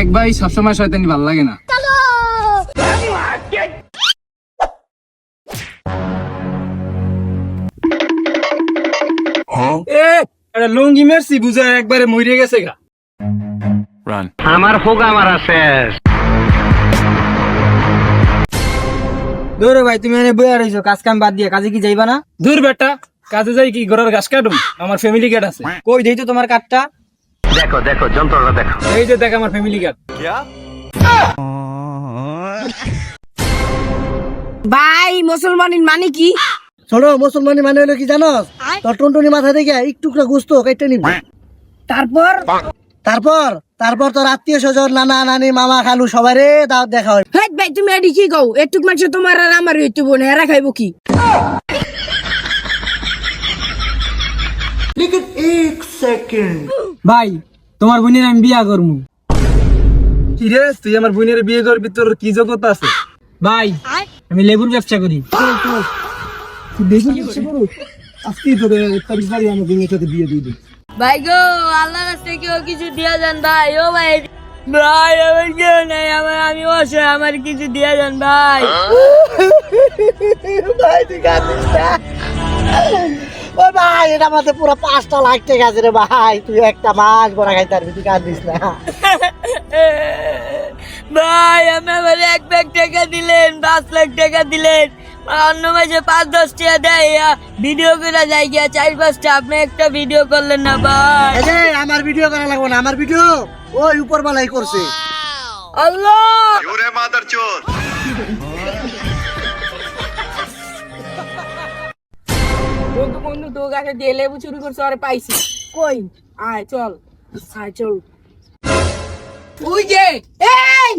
দেখ ভাই, সবসময় শয়তানি ভালো লাগে না। লুঙ্গি মেরছি বুঝা একবারে মরে গেছে গা। আমার হোগা মারা শেষ। দৌড়ে ভাই, তুমি এনে বইয়া রইছো, কাজ কাম বাদ দিয়ে কাজে কি যাইবা না? দূর বেটা, কাজে যাই কি ঘরের ঘাস কাটুম? আমার ফ্যামিলি কার্ড আছে। কই দেই তো তোমার কার্ডটা। দেখো দেখো যন্ত্রটা দেখো। এই যে দেখ আমার ফ্যামিলি কার্ড। ভাই মুসলমানের মানে কি? শোনো, মুসলমানি মানে হলো কি জানোস? তোর টুনটুনি মাথা থেকে একটু গোস্ত কেটে নিবি। তারপর তারপর তারপর তোর আত্মীয় স্বজন, নানা নানি, মামা খালু সবারে দাওয়াত দেখা হয়। হেট ভাই, তুমি এডি কি কও? এটুক মাংস তোমার আর আমার হইতে বোন, এরা খাইবো কি? ভাই, তোমার বোনের আমি বিয়া করবো। কি রে, তুই আমার বোনের বিয়ে করবি? তোর কি যোগ্যতা আছে? ভাই, আমি লেবুর ব্যবসা করি। আজকেই তোর তারিখ বাড়ি আমার বোনের সাথে বিয়ে দিয়ে দিই। ভাই গো, আল্লাহর কাছে কেউ কিছু দিয়া যান ভাই। ও ভাই, ভাই আমার কেউ নাই, আমি অসহায়, আমার কিছু দিয়া যান ভাই। ভাই তুই কাঁদিস না। ও ভাই, এটা আমাদের পুরো 5টা লাখ টাকা আছে রে ভাই। তুই একটা মাস বড় খাইতে পারবি, তুই কাঁদিস না। ভাই আমি আমার 1 লাখ টাকা দিলেন, 5 লাখ টাকা দিলেন, অন্য মাসে 5-10 টাকা দেয়, ভিডিও করে যাই গিয়া 4-5টা, আপনি একটা ভিডিও করলেন না ভাই। এই যে, আমার ভিডিও করা লাগবে না, আমার ভিডিও ওই উপর বালাই করছে। আল্লাহ বন্ধু বন্ধু তো গাছে দিয়ে লেবু চুরি করছে, আরে পাইছি। কই? আয় চল, আয় চল। ওই যে, এই